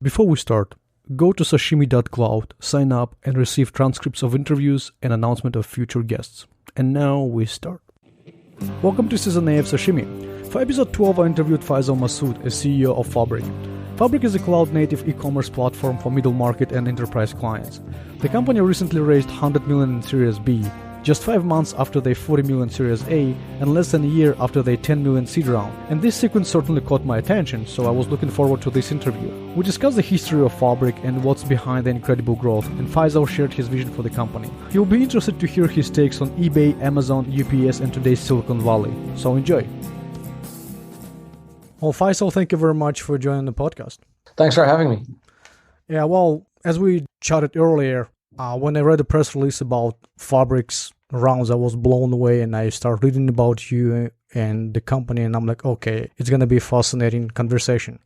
Before we start, go to sashimi.cloud, sign up, and receive transcripts of interviews and announcement of future guests. And now we start. Welcome to Season A of Sashimi. For episode 12, I interviewed Faisal Masud, a CEO of Fabric. Fabric is a cloud-native e-commerce platform for middle market and enterprise clients. The company recently raised $100 million in Series B, just 5 months after their $40 million Series A, and less than a year after their $10 million seed round. And this sequence certainly caught my attention, so I was looking forward to this interview. We discussed the history of Fabric and what's behind the incredible growth, and Faisal shared his vision for the company. You'll be interested to hear his takes on eBay, Amazon, UPS, and today's Silicon Valley. So enjoy. Well, Faisal, thank you very much for joining the podcast. Thanks for having me. Yeah, well, as we chatted earlier, when I read the press release about Fabric's rounds, I was blown away, and I started reading about you and the company, and I'm like, okay, it's going to be a fascinating conversation.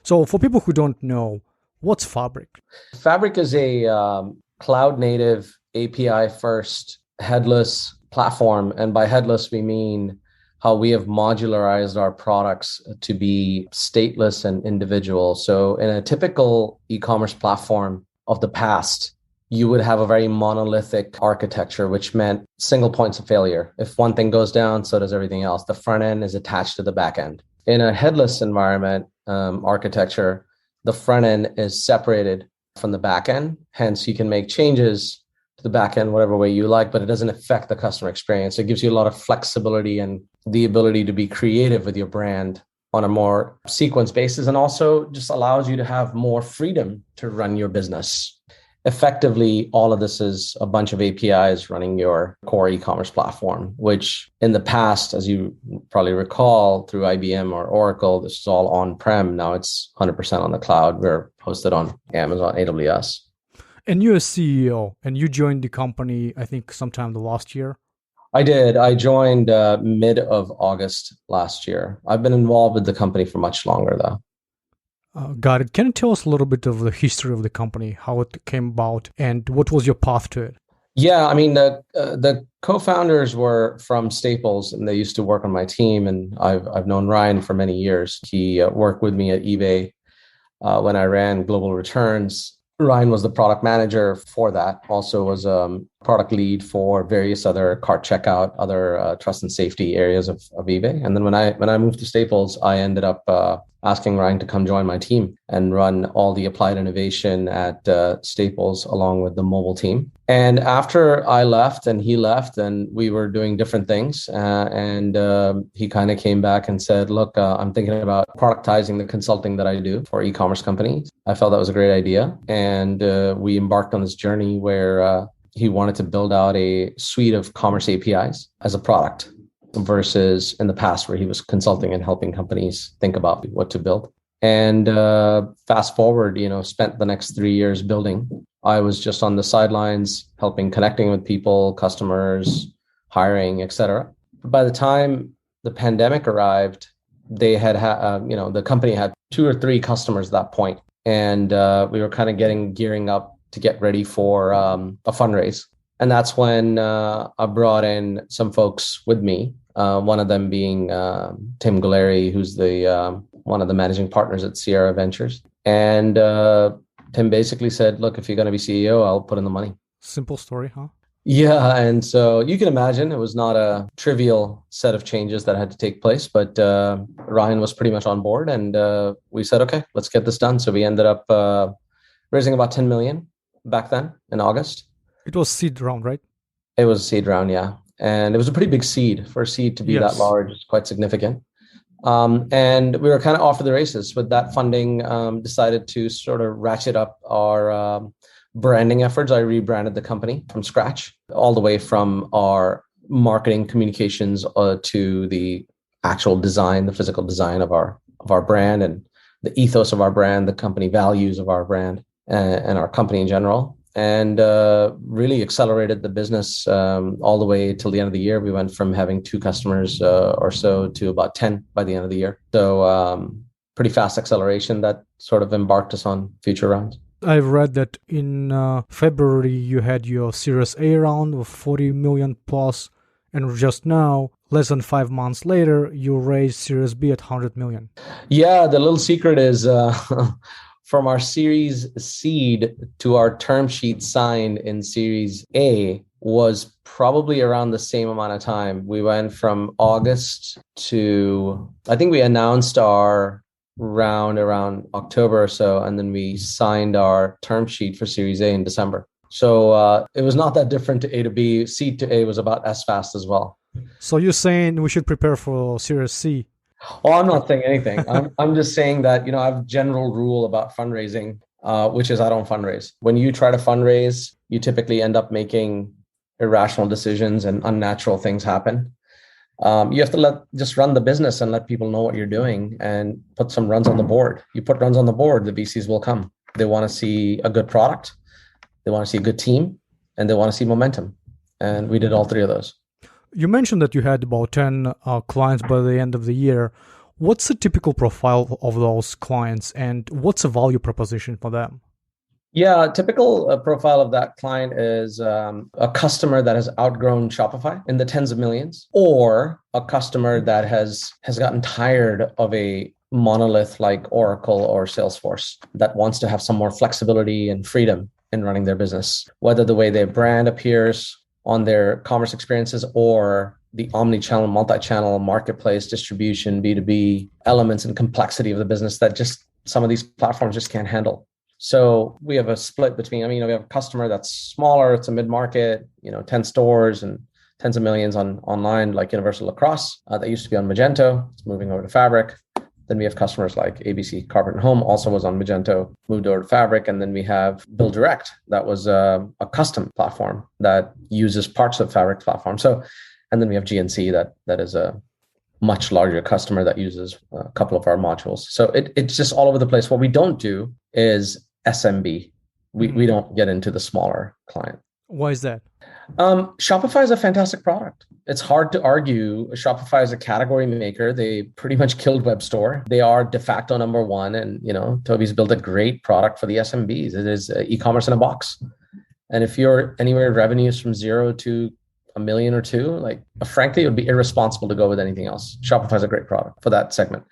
So for people who don't know, what's Fabric? Fabric is a cloud-native, API-first, headless platform. And by headless, we mean how we have modularized our products to be stateless and individual. So in a typical e-commerce platform of the past, you would have a very monolithic architecture, which meant single points of failure. If one thing goes down, so does everything else. The front end is attached to the back end. In a headless environment architecture, the front end is separated from the back end. Hence, you can make changes to the back end whatever way you like, but it doesn't affect the customer experience. It gives you a lot of flexibility and the ability to be creative with your brand on a more sequence basis, and also just allows you to have more freedom to run your business. Effectively, all of this is a bunch of APIs running your core e-commerce platform, which in the past, as you probably recall, through IBM or Oracle, this is all on-prem. Now it's 100% on the cloud. We're hosted on Amazon AWS. And you're a CEO, and you joined the company, I think, sometime the last year. I did. I joined mid of August last year. I've been involved with the company for much longer, though. Got it. Can you tell us a little bit of the history of the company, how it came about, and what was your path to it? Yeah, I mean, the co-founders were from Staples, and they used to work on my team. And I've known Ryan for many years. He worked with me at eBay when I ran global returns. Ryan was the product manager for that. Also was product lead for various other cart checkout, other trust and safety areas of eBay. And then when I moved to Staples, I ended up asking Ryan to come join my team and run all the applied innovation at Staples along with the mobile team. And after I left and he left, and we were doing different things, and he kind of came back and said, look, I'm thinking about productizing the consulting that I do for e-commerce companies. I felt that was a great idea. And we embarked on this journey where he wanted to build out a suite of commerce APIs as a product, versus in the past where he was consulting and helping companies think about what to build. And fast forward, spent the next 3 years building. I was just on the sidelines, connecting with people, customers, hiring, etc. By the time the pandemic arrived, they had, the company had 2 or 3 customers at that point. And we were kind of gearing up to get ready for a fundraise. And that's when I brought in some folks with me. One of them being Tim Guilleri, who's the one of the managing partners at Sierra Ventures. And Tim basically said, look, if you're going to be CEO, I'll put in the money. Simple story, huh? Yeah. And so you can imagine it was not a trivial set of changes that had to take place, but Ryan was pretty much on board. And we said, okay, let's get this done. So we ended up raising about 10 million back then in August. It was seed round, right? It was a seed round, yeah. And it was a pretty big seed. For a seed to be that large is quite significant. And we were kind of off to the races with that funding, decided to sort of ratchet up our branding efforts. I rebranded the company from scratch, all the way from our marketing communications to the actual design, the physical design of our brand and the ethos of our brand, the company values of our brand and our company in general. And really accelerated the business all the way till the end of the year. We went from having 2 customers or so to about 10 by the end of the year. So pretty fast acceleration that sort of embarked us on future rounds. I've read that in February you had your Series A round of 40 million plus, and just now, less than 5 months later, you raised Series B at 100 million. Yeah, the little secret is from our Series seed to our term sheet signed in Series A was probably around the same amount of time. We went from August to, I think we announced our round around October or so, and then we signed our term sheet for Series A in December. So it was not that different to A to B. C to A was about as fast as well. So you're saying we should prepare for Series C? Oh, I'm not saying anything. I'm just saying that, I have a general rule about fundraising, which is I don't fundraise. When you try to fundraise, you typically end up making irrational decisions and unnatural things happen. You have to just run the business and let people know what you're doing and put some runs on the board. You put runs on the board, the VCs will come. They want to see a good product. They want to see a good team, and they want to see momentum. And we did all three of those. You mentioned that you had about 10 clients by the end of the year. What's the typical profile of those clients, and what's the value proposition for them? Yeah, typical profile of that client is a customer that has outgrown Shopify in the tens of millions, or a customer that has gotten tired of a monolith like Oracle or Salesforce that wants to have some more flexibility and freedom in running their business, whether the way their brand appears on their commerce experiences or the omni-channel, multi-channel marketplace distribution, B2B elements and complexity of the business that just some of these platforms just can't handle. So we have a split between, we have a customer that's smaller, it's a mid-market, 10 stores and tens of millions online, like Universal Lacrosse, that used to be on Magento, it's moving over to Fabric. Then we have customers like ABC Carpet and Home, also was on Magento, moved over to Fabric. And then we have Bill Direct, that was a custom platform that uses parts of Fabric platform. So, and then we have GNC, that is a much larger customer that uses a couple of our modules. So it's just all over the place. What we don't do is SMB. We don't get into the smaller client. Why is that? Shopify is a fantastic product. It's hard to argue. Shopify is a category maker. They pretty much killed web store. They are de facto number one. And, Toby's built a great product for the SMBs. It is e-commerce in a box. And if you're anywhere revenues from 0 to $1 million or $2 million, frankly, it would be irresponsible to go with anything else. Shopify is a great product for that segment.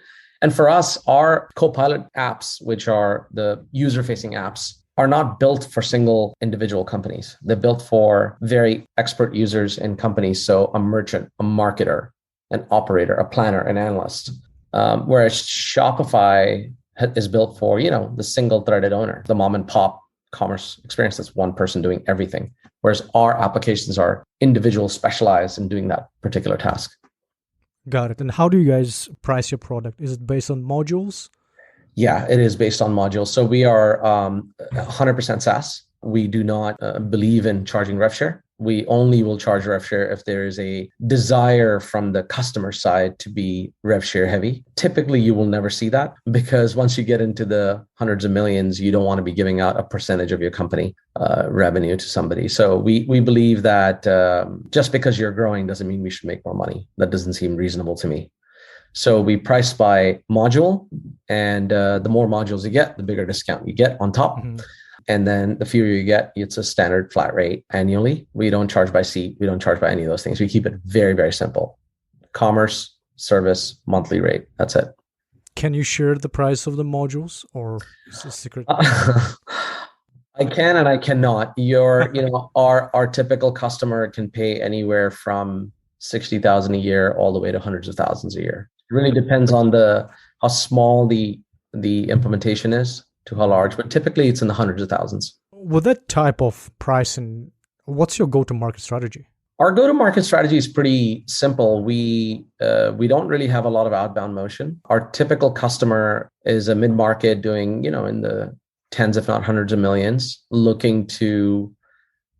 And for us, our Copilot apps, which are the user-facing apps, are not built for single individual companies. They're built for very expert users in companies. So a merchant, a marketer, an operator, a planner, an analyst. Whereas Shopify is built for, the single threaded owner, the mom and pop commerce experience. That's one person doing everything. Whereas our applications are individual, specialized in doing that particular task. Got it. And how do you guys price your product? Is it based on modules? Yeah, it is based on modules. So we are 100% SaaS. We do not believe in charging rev share. We only will charge rev share if there is a desire from the customer side to be rev share heavy. Typically, you will never see that because once you get into the hundreds of millions, you don't want to be giving out a percentage of your company revenue to somebody. So we believe that just because you're growing doesn't mean we should make more money. That doesn't seem reasonable to me. So we price by module, and the more modules you get, the bigger discount you get on top. Mm-hmm. And then the fewer you get, it's a standard flat rate annually. We don't charge by seat. We don't charge by any of those things. We keep it very, very simple. Commerce, service, monthly rate. That's it. Can you share the price of the modules, or is it a secret? I can and I cannot. Our typical customer can pay anywhere from $60,000 a year all the way to hundreds of thousands a year. It really depends on how small the implementation is to how large, but typically it's in the hundreds of thousands. With that type of pricing, what's your go-to-market strategy? Our go-to-market strategy is pretty simple. We don't really have a lot of outbound motion. Our typical customer is a mid-market doing, in the tens, if not hundreds of millions, looking to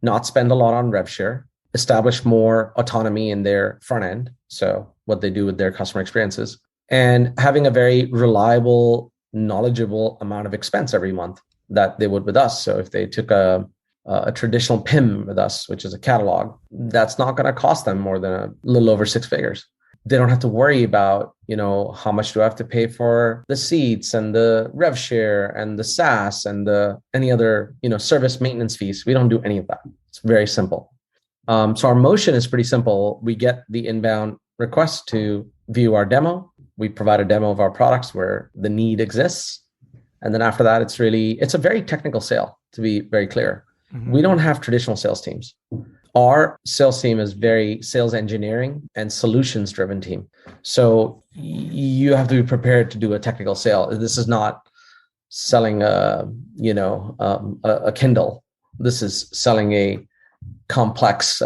not spend a lot on rev share, establish more autonomy in their front end. So what they do with their customer experiences, and having a very reliable, knowledgeable amount of expense every month that they would with us. So if they took a traditional PIM with us, which is a catalog, that's not going to cost them more than a little over 6 figures. They don't have to worry about, how much do I have to pay for the seats and the rev share and the SaaS and any other, service maintenance fees. We don't do any of that. It's very simple. So our motion is pretty simple. We get the inbound request to view our demo. We provide a demo of our products where the need exists. And then after that, it's a very technical sale, to be very clear. Mm-hmm. We don't have traditional sales teams. Our sales team is very sales engineering and solutions driven team. So you have to be prepared to do a technical sale. This is not selling a Kindle. This is selling a complex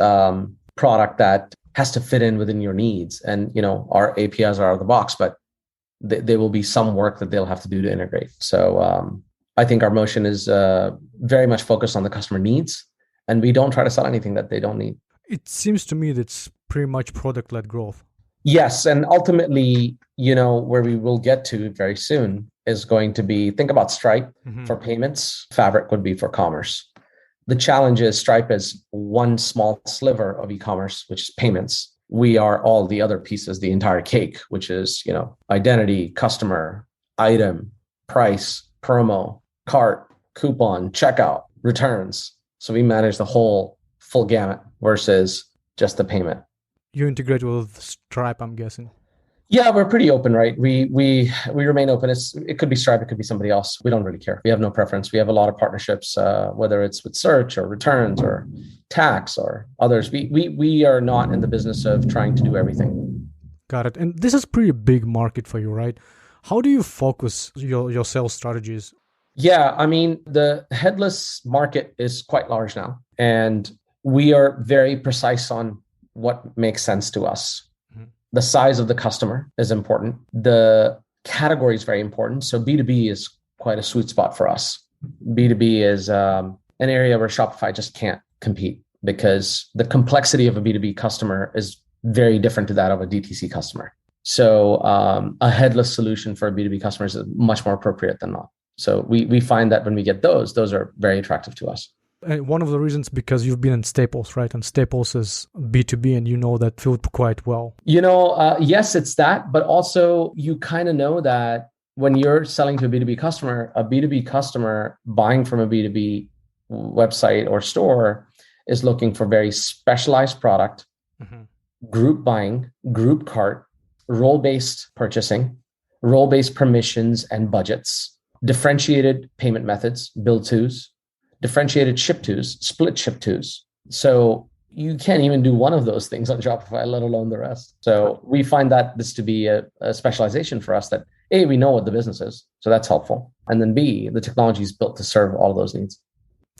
product that has to fit in within your needs. And, our APIs are out of the box, but there will be some work that they'll have to do to integrate. So I think our motion is very much focused on the customer needs, and we don't try to sell anything that they don't need. It seems to me that's pretty much product-led growth. Yes. And ultimately, where we will get to very soon is going to be, think about Stripe for payments. Fabric would be for commerce. The challenge is Stripe is one small sliver of e-commerce, which is payments. We are all the other pieces, the entire cake, which is, identity, customer, item, price, promo, cart, coupon, checkout, returns. So we manage the whole full gamut versus just the payment. You integrate with Stripe, I'm guessing. Yeah, we're pretty open, right? We remain open. It could be Stripe, it could be somebody else. We don't really care. We have no preference. We have a lot of partnerships, whether it's with search or returns or tax or others. We are not in the business of trying to do everything. Got it. And this is pretty big market for you, right? How do you focus your sales strategies? Yeah, I mean, the headless market is quite large now, and we are very precise on what makes sense to us. The size of the customer is important. The category is very important. So B2B is quite a sweet spot for us. B2B is an area where Shopify just can't compete because the complexity of a B2B customer is very different to that of a DTC customer. So a headless solution for a B2B customer is much more appropriate than not. So we find that when we get those are very attractive to us. And one of the reasons because you've been in Staples, right? And Staples is B2B and you know that field quite well. Yes, it's that. But also you kind of know that when you're selling to a B2B customer buying from a B2B website or store is looking for very specialized product, group buying, group cart, role-based purchasing, role-based permissions and budgets, differentiated payment methods, bill tos, differentiated ship tos, split ship tos. So you can't even do one of those things on Shopify, let alone the rest. So we find that this to be a specialization for us that A, we know what the business is. So that's helpful. And then B, the technology is built to serve all those needs.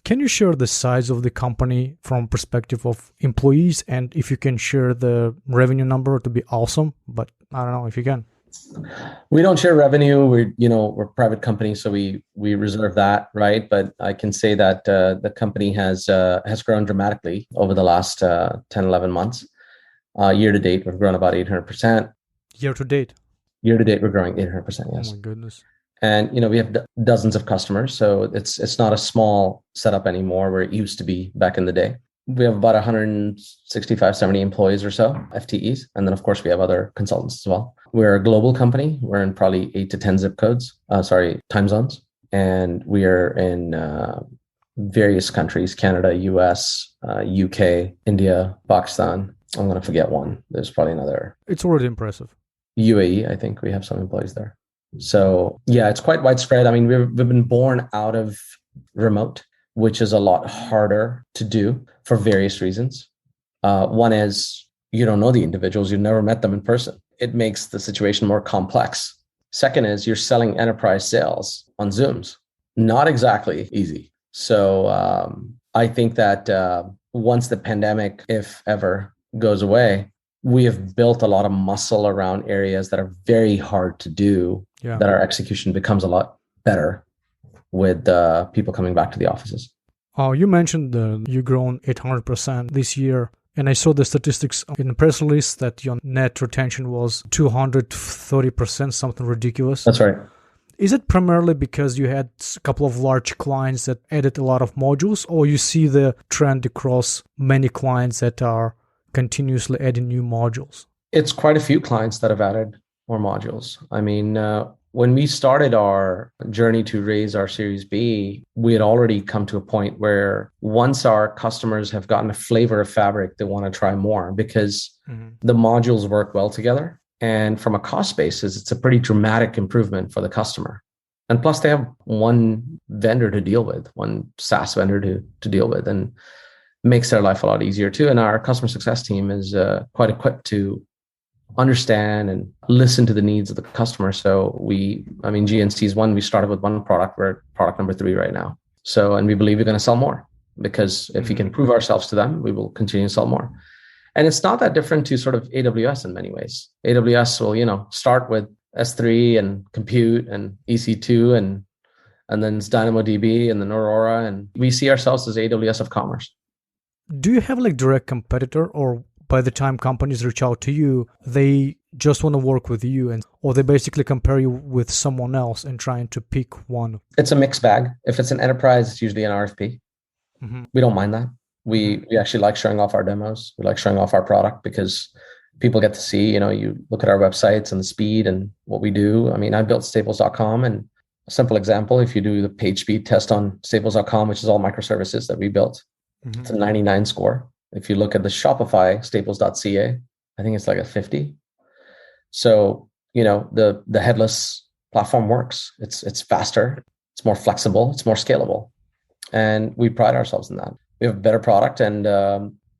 Can you share the size of the company from perspective of employees? And if you can share the revenue number, it would be awesome. But I don't know if you can. We don't share revenue. We're a private company, so we reserve that, right? But I can say that the company has grown dramatically over the last 10, 11 months. Year to date, we've grown about 800%. Year to date, we're growing 800%. Yes. Oh my goodness. And we have dozens of customers, so it's not a small setup anymore where it used to be back in the day. We have about 165, 70 employees or so, FTEs. And then, of course, we have other consultants as well. We're a global company. We're in probably 8 to 10 time zones. And we are in various countries, Canada, US, UK, India, Pakistan. I'm going to forget one. There's probably another. It's already impressive. UAE, I think we have some employees there. So yeah, it's quite widespread. I mean, we've been born out of remote, which is a lot harder to do for various reasons. One is you don't know the individuals, you've never met them in person. It makes the situation more complex. Second is you're selling enterprise sales on Zooms. Not exactly easy. So I think that once the pandemic, if ever, goes away, we have built a lot of muscle around areas that are very hard to do, that our execution becomes a lot better with people coming back to the offices. You mentioned you've grown 800% this year. And I saw the statistics in the press release that your net retention was 230%, something ridiculous. That's right. Is it primarily because you had a couple of large clients that added a lot of modules, or you see the trend across many clients that are continuously adding new modules? It's quite a few clients that have added more modules. I mean, when we started our journey to raise our Series B, we had already come to a point where once our customers have gotten a flavor of Fabric, they want to try more because the modules work well together. And from a cost basis, it's a pretty dramatic improvement for the customer. And plus they have one vendor to deal with, one SaaS vendor to deal with, and makes their life a lot easier too. And our customer success team is quite equipped to understand and listen to the needs of the customer. So GNC is one, we started with one product. We're product number 3 right now. So, and we believe we're going to sell more, because if we can prove ourselves to them, we will continue to sell more. And it's not that different to sort of AWS in many ways. AWS will, start with S3 and compute and EC2 and then it's DynamoDB and then Aurora. And we see ourselves as AWS of commerce. Do you have like direct competitor, or by the time companies reach out to you, they just want to work with you, or they basically compare you with someone else and trying to pick one? It's a mixed bag. If it's an enterprise, it's usually an RFP. We don't mind that. We actually like showing off our demos. We like showing off our product because people get to see, you look at our websites and the speed and what we do. I mean, I built staples.com, and a simple example, if you do the page speed test on staples.com, which is all microservices that we built, it's a 99 score. If you look at the Shopify staples.ca, I think it's like a 50. So, the headless platform works. It's faster, it's more flexible, it's more scalable. And we pride ourselves in that. We have a better product, and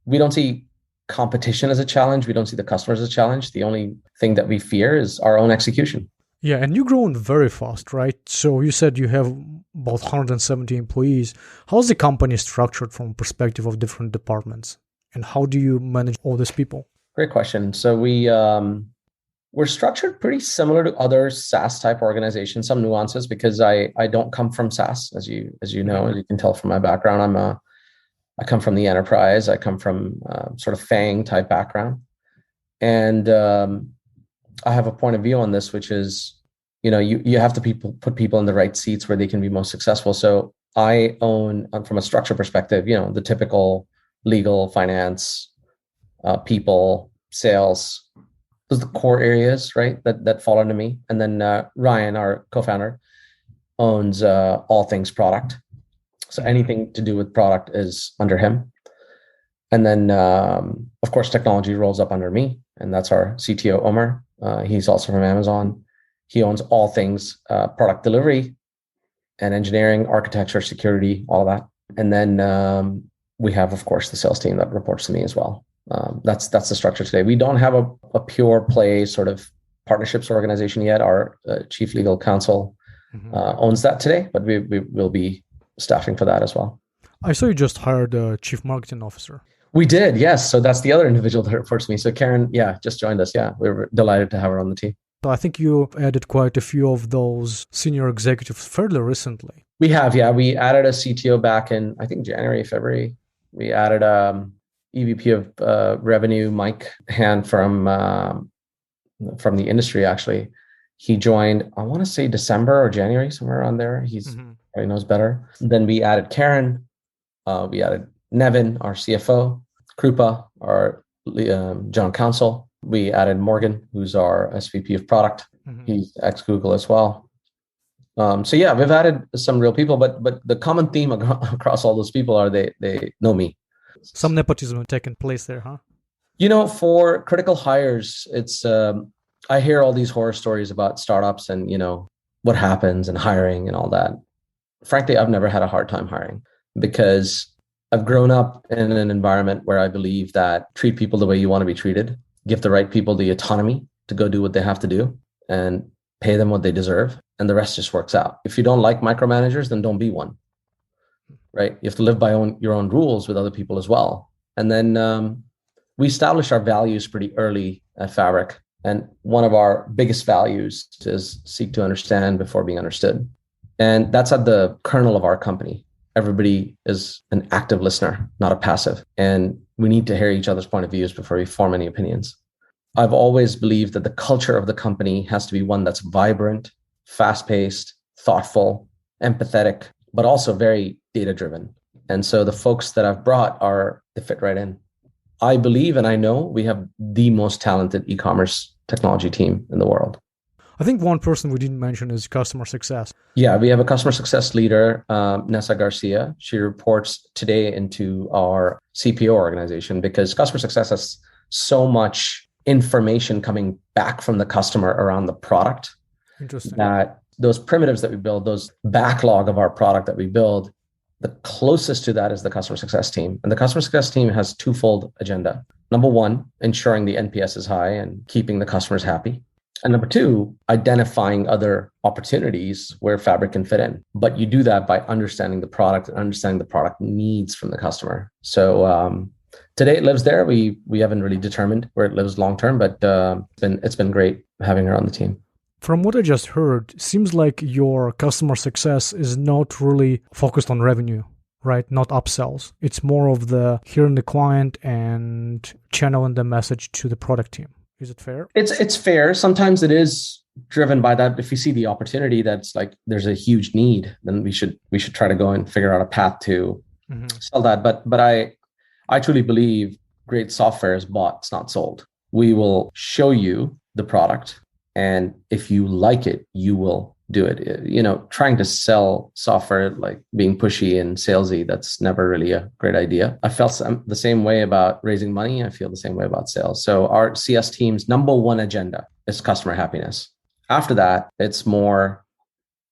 we don't see competition as a challenge. We don't see the customers as a challenge. The only thing that we fear is our own execution. Yeah, and you're growing very fast, right? So you said you have about 170 employees. How's the company structured from perspective of different departments? And how do you manage all these people? Great question. So we're structured pretty similar to other SaaS type organizations, some nuances, because I don't come from SaaS, as you know, as you can tell from my background. I come from the enterprise. I come from sort of FANG type background. And I have a point of view on this, which is, you have to put people in the right seats where they can be most successful. So I own, from a structure perspective, the typical legal, finance, people, sales. Those are the core areas, right, that fall under me. And then Ryan, our co-founder, owns all things product. So anything to do with product is under him. And then, of course, technology rolls up under me. And that's our CTO, Omar. He's also from Amazon. He owns all things product delivery and engineering, architecture, security, all of that. And then we have, of course, the sales team that reports to me as well. That's the structure today. We don't have a pure play sort of partnerships organization yet. Our chief legal counsel owns that today, but we will be staffing for that as well. I saw you just hired a chief marketing officer. We did, yes. So that's the other individual that reports to me. So Karen, just joined us. Yeah, we were delighted to have her on the team. So I think you added quite a few of those senior executives fairly recently. We have, yeah. We added a CTO back in, I think, January, February. We added EVP of revenue, Mike Hand from the industry, actually. He joined, I want to say December or January, somewhere around there. He's probably knows better. Then we added Karen. We added Nevin, our CFO, Krupa, our general counsel. We added Morgan, who's our SVP of product. He's ex-Google as well. So yeah, we've added some real people, but the common theme across all those people are they know me. Some nepotism taking place there, huh? For critical hires, it's I hear all these horror stories about startups and what happens and hiring and all that. Frankly, I've never had a hard time hiring because I've grown up in an environment where I believe that treat people the way you want to be treated, give the right people the autonomy to go do what they have to do, and pay them what they deserve, and the rest just works out. If you don't like micromanagers, then don't be one. Right? You have to live by your own rules with other people as well. And then we established our values pretty early at Fabric. And one of our biggest values is seek to understand before being understood. And that's at the kernel of our company. Everybody is an active listener, not a passive. And we need to hear each other's point of views before we form any opinions. I've always believed that the culture of the company has to be one that's vibrant, fast-paced, thoughtful, empathetic, but also very data-driven. And so the folks that I've brought they fit right in. I believe and I know we have the most talented e-commerce technology team in the world. I think one person we didn't mention is customer success. Yeah, we have a customer success leader, Nessa Garcia. She reports today into our CPO organization because customer success has so much information coming back from the customer around the product. Interesting. That those primitives that we build, those backlog of our product that we build, the closest to that is the customer success team. And the customer success team has twofold agenda. Number one, ensuring the NPS is high and keeping the customers happy. And number two, identifying other opportunities where Fabric can fit in. But you do that by understanding the product and understanding the product needs from the customer. So today it lives there. We haven't really determined where it lives long term, but it's been great having her on the team. From what I just heard, seems like your customer success is not really focused on revenue, right? Not upsells. It's more of the hearing the client and channeling the message to the product team. Is it fair? It's fair. Sometimes it is driven by that. If we see the opportunity that's like there's a huge need, then we should try to go and figure out a path to sell that. But I truly believe great software is bought, it's not sold. We will show you the product, and if you like it, you will do it. You know, trying to sell software, like being pushy and salesy, that's never really a great idea. I felt the same way about raising money. I feel the same way about sales. So our CS team's number one agenda is customer happiness. After that, it's more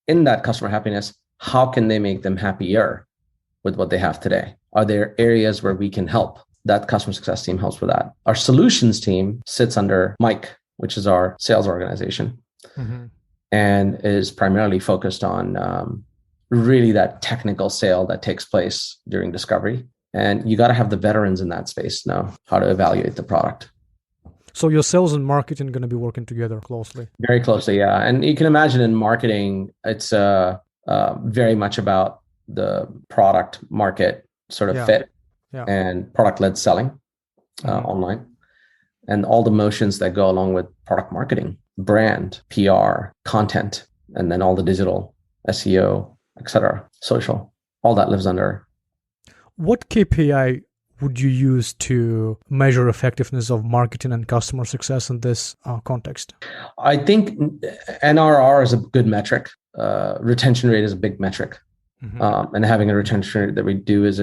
in that customer happiness, how can they make them happier with what they have today? Are there areas where we can help? That customer success team helps with that. Our solutions team sits under Mike, which is our sales organization. And is primarily focused on really that technical sale that takes place during discovery. And you got to have the veterans in that space know how to evaluate the product. So your sales and marketing are going to be working together closely? Very closely, yeah. And you can imagine in marketing, it's very much about the product market sort of fit and product-led selling online. And all the motions that go along with product marketing. Brand, PR, content, and then all the digital, SEO, etc., social, all that lives under. What KPI would you use to measure effectiveness of marketing and customer success in this context? I think NRR is a good metric. Retention rate is a big metric. And having a retention rate that we do is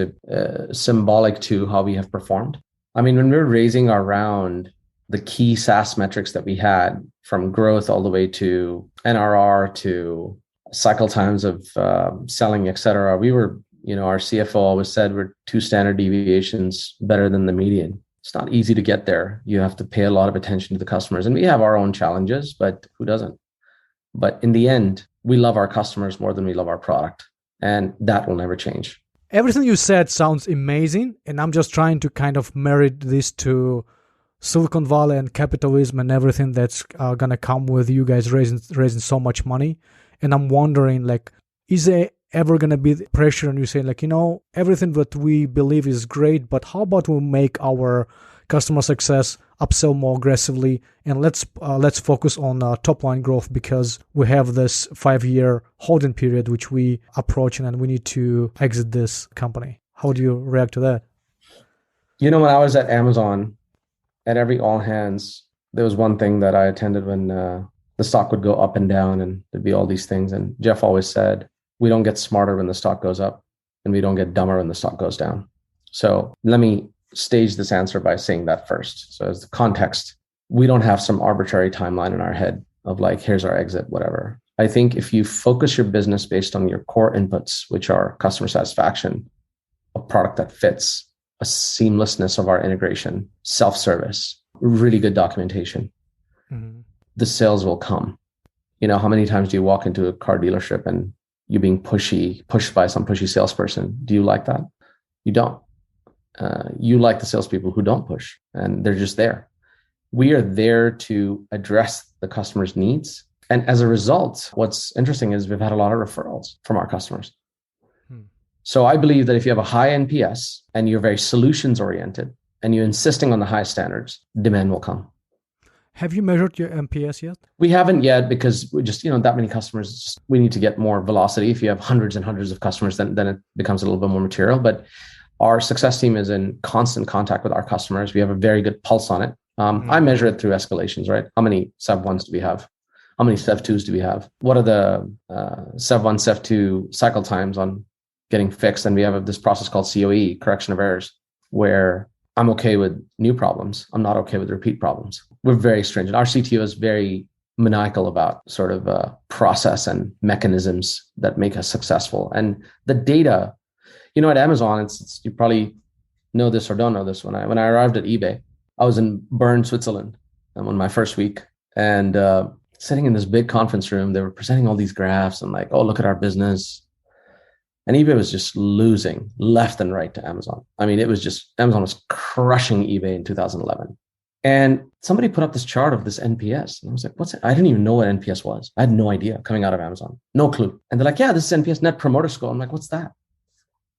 symbolic to how we have performed. I mean, when we're raising our round, the key SaaS metrics that we had, from growth all the way to NRR to cycle times of selling, et cetera, we were, our CFO always said we're 2 standard deviations better than the median. It's not easy to get there. You have to pay a lot of attention to the customers, and we have our own challenges, but who doesn't? But in the end, we love our customers more than we love our product, and that will never change. Everything you said sounds amazing, and I'm just trying to kind of marry this to Silicon Valley and capitalism and everything that's going to come with you guys raising so much money. And I'm wondering, like, is there ever going to be pressure on you saying, like, everything that we believe is great, but how about we make our customer success upsell more aggressively, and let's focus on top line growth because we have this 5-year holding period which we approaching, and we need to exit this company. How do you react to that? When I was at Amazon, at every all hands, there was one thing that I attended when the stock would go up and down, and there'd be all these things. And Jeff always said, we don't get smarter when the stock goes up, and we don't get dumber when the stock goes down. So let me stage this answer by saying that first. So as the context, we don't have some arbitrary timeline in our head of like, here's our exit, whatever. I think if you focus your business based on your core inputs, which are customer satisfaction, a product that fits, a seamlessness of our integration, self-service, really good documentation, the sales will come. How many times do you walk into a car dealership and you're being pushed by some pushy salesperson? Do you like that? You don't. You like the salespeople who don't push, and they're just there. We are there to address the customer's needs. And as a result, what's interesting is we've had a lot of referrals from our customers. So I believe that if you have a high NPS and you're very solutions oriented and you're insisting on the high standards, demand will come. Have you measured your NPS yet? We haven't yet because we just, that many customers, we need to get more velocity. If you have hundreds and hundreds of customers, then it becomes a little bit more material. But our success team is in constant contact with our customers. We have a very good pulse on it. I measure it through escalations, right? How many Sev 1s do we have? How many Sev 2s do we have? What are the Sev 1, Sev 2 cycle times on getting fixed? And we have this process called COE, correction of errors, where I'm okay with new problems. I'm not okay with repeat problems. We're very stringent. Our CTO is very maniacal about sort of process and mechanisms that make us successful. And the data, at Amazon, you probably know this or don't know this. When I arrived at eBay, I was in Bern, Switzerland, on my first week, and sitting in this big conference room. They were presenting all these graphs and like, oh, look at our business. And eBay was just losing left and right to Amazon. I mean, Amazon was crushing eBay in 2011. And somebody put up this chart of this NPS. And I was like, what's it? I didn't even know what NPS was. I had no idea coming out of Amazon. No clue. And they're like, yeah, this is NPS, Net Promoter Score. I'm like, what's that?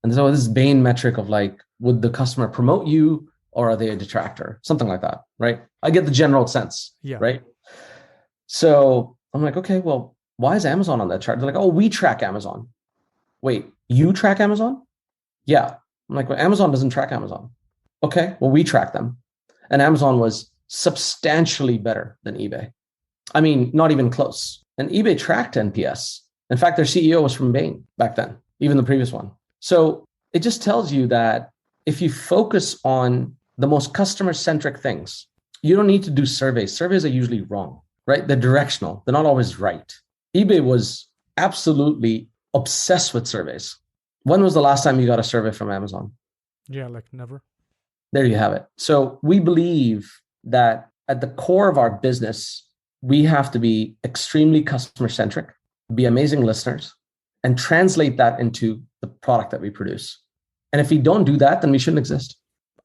And so this Bain metric of like, would the customer promote you or are they a detractor? Something like that, right? I get the general sense, right? So I'm like, okay, well, why is Amazon on that chart? They're like, oh, we track Amazon. Wait, you track Amazon? Yeah. I'm like, well, Amazon doesn't track Amazon. Okay, well, we track them. And Amazon was substantially better than eBay. I mean, not even close. And eBay tracked NPS. In fact, their CEO was from Bain back then, even the previous one. So it just tells you that if you focus on the most customer-centric things, you don't need to do surveys. Surveys are usually wrong, right? They're directional. They're not always right. eBay was absolutely obsessed with surveys. When was the last time you got a survey from Amazon? Yeah, like never. There you have it. So we believe that at the core of our business, we have to be extremely customer-centric, be amazing listeners, and translate that into the product that we produce. And if we don't do that, then we shouldn't exist.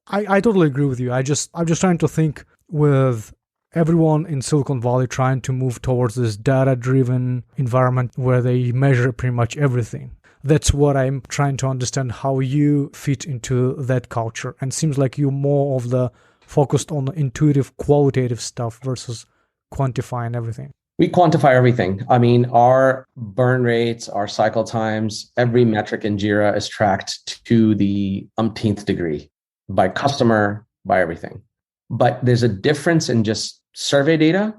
I totally agree with you. I'm just trying to think with everyone in Silicon Valley trying to move towards this data-driven environment where they measure pretty much everything. That's what I'm trying to understand, how you fit into that culture. And seems like you're more of the focused on the intuitive, qualitative stuff versus quantifying everything. We quantify everything. I mean, our burn rates, our cycle times, every metric in Jira is tracked to the umpteenth degree by customer, by everything. But there's a difference in just survey data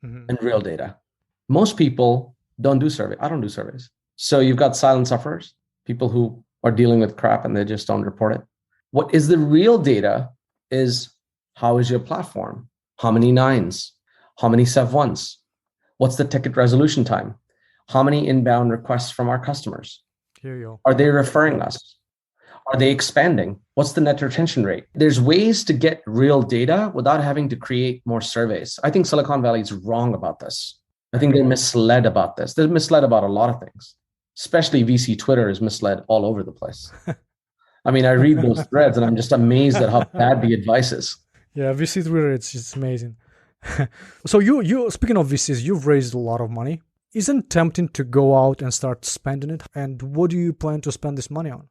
and real data. Most people don't do surveys. I don't do surveys. So you've got silent sufferers, people who are dealing with crap and they just don't report it. What is the real data is, how is your platform? How many nines? How many sev1s? What's the ticket resolution time? How many inbound requests from our customers? Here you go. Are they referring us? Are they expanding? What's the net retention rate? There's ways to get real data without having to create more surveys. I think Silicon Valley is wrong about this. I think they're misled about this. They're misled about a lot of things, especially VC Twitter is misled all over the place. I mean, I read those threads and I'm just amazed at how bad the advice is. Yeah, VC Twitter, it's just amazing. So you speaking of VCs, you've raised a lot of money. Isn't it tempting to go out and start spending it? And what do you plan to spend this money on?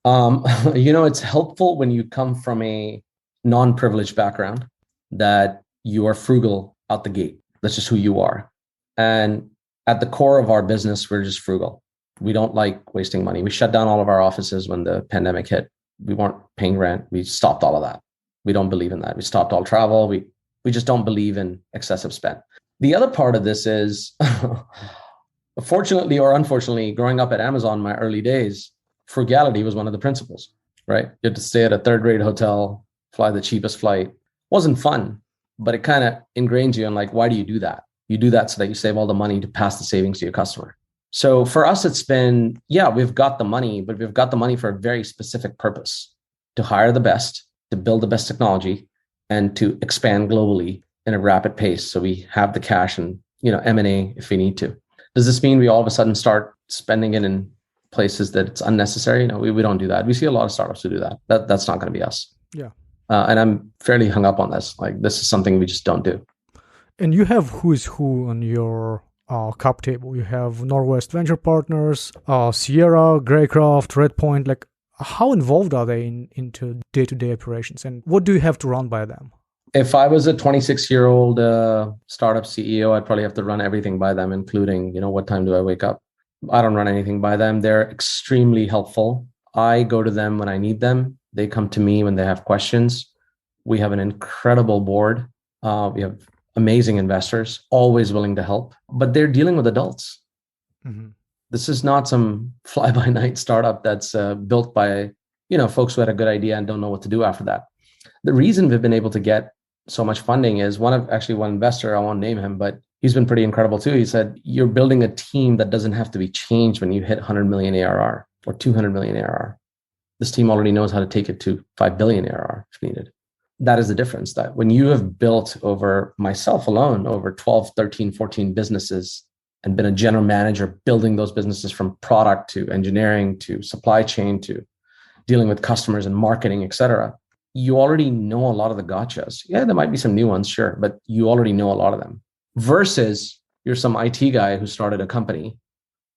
It's helpful when you come from a non-privileged background that you are frugal out the gate. That's just who you are. And at the core of our business, we're just frugal. We don't like wasting money. We shut down all of our offices when the pandemic hit. We weren't paying rent. We stopped all of that. We don't believe in that. We stopped all travel. We just don't believe in excessive spend. The other part of this is, fortunately or unfortunately, growing up at Amazon in my early days, frugality was one of the principles, right? You had to stay at a third-rate hotel, fly the cheapest flight. Wasn't fun, but it kind of ingrains you in like, why do you do that? You do that so that you save all the money to pass the savings to your customer. So for us, it's been, we've got the money, but we've got the money for a very specific purpose: to hire the best, to build the best technology, and to expand globally in a rapid pace. So we have the cash and, M&A if we need to. Does this mean we all of a sudden start spending it in places that it's unnecessary? No, we don't do that. We see a lot of startups who do that. That's not going to be us. Yeah. And I'm fairly hung up on this. Like, this is something we just don't do. And you have who is who on your cap table. You have Norwest Venture Partners, Sierra, Greycroft, Redpoint. Like, how involved are they into day-to-day operations? And what do you have to run by them? If I was a 26-year-old startup CEO, I'd probably have to run everything by them, including, what time do I wake up? I don't run anything by them. They're extremely helpful. I go to them when I need them. They come to me when they have questions. We have an incredible board. We have amazing investors, always willing to help, but they're dealing with adults. Mm-hmm. This is not some fly-by-night startup that's built by, folks who had a good idea and don't know what to do after that. The reason we've been able to get so much funding is one investor, I won't name him, but he's been pretty incredible too. He said, you're building a team that doesn't have to be changed when you hit 100 million ARR or 200 million ARR. This team already knows how to take it to 5 billion ARR if needed. That is the difference, that when you have built over myself alone, over 12, 13, 14 businesses and been a general manager building those businesses from product to engineering to supply chain to dealing with customers and marketing, et cetera, you already know a lot of the gotchas. Yeah, there might be some new ones, sure, but you already know a lot of them. Versus you're some IT guy who started a company,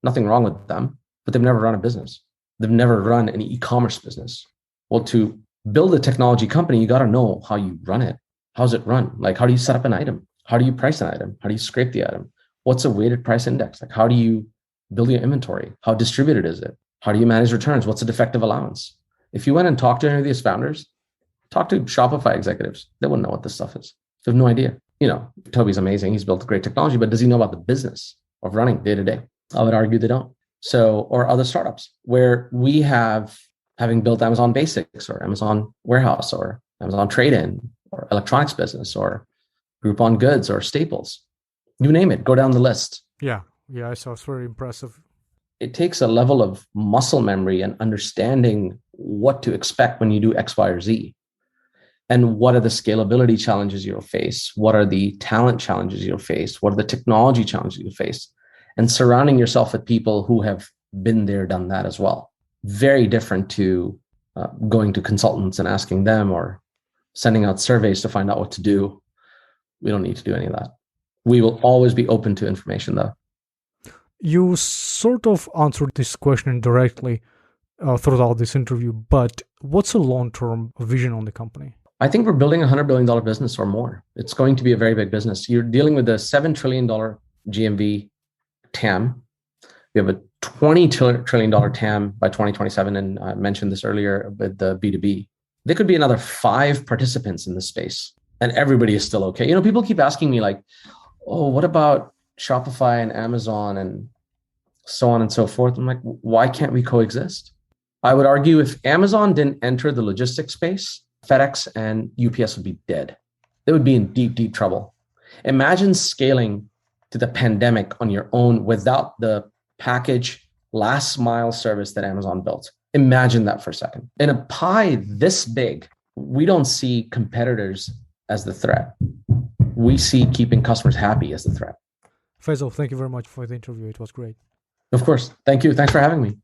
nothing wrong with them, but they've never run a business. They've never run an e-commerce business. Well, to build a technology company, you got to know how you run it. How's it run? Like, how do you set up an item? How do you price an item? How do you scrape the item? What's a weighted price index? Like, how do you build your inventory? How distributed is it? How do you manage returns? What's a defective allowance? If you went and talked to any of these founders, talk to Shopify executives, they wouldn't know what this stuff is. They have no idea. Toby's amazing. He's built great technology, but does he know about the business of running day to day? I would argue they don't. So, or other startups where we have, having built Amazon Basics or Amazon Warehouse or Amazon Trade-In or electronics business or Groupon Goods or Staples, you name it, go down the list. Yeah, I saw. It's very impressive. It takes a level of muscle memory and understanding what to expect when you do X, Y, or Z. And what are the scalability challenges you'll face? What are the talent challenges you'll face? What are the technology challenges you'll face? And surrounding yourself with people who have been there, done that as well. Very different to going to consultants and asking them or sending out surveys to find out what to do. We don't need to do any of that. We will always be open to information though. You sort of answered this question directly throughout this interview, but what's a long-term vision on the company? I think we're building a $100 billion business or more. It's going to be a very big business. You're dealing with a $7 trillion GMV TAM. We have a $20 trillion TAM by 2027. And I mentioned this earlier with the B2B. There could be another 5 participants in this space and everybody is still okay. People keep asking me like, oh, what about Shopify and Amazon and so on and so forth? I'm like, why can't we coexist? I would argue if Amazon didn't enter the logistics space, FedEx and UPS would be dead. They would be in deep, deep trouble. Imagine scaling to the pandemic on your own without the package last mile service that Amazon built. Imagine that for a second. In a pie this big, we don't see competitors as the threat. We see keeping customers happy as the threat. Faisal, thank you very much for the interview. It was great. Of course. Thank you. Thanks for having me.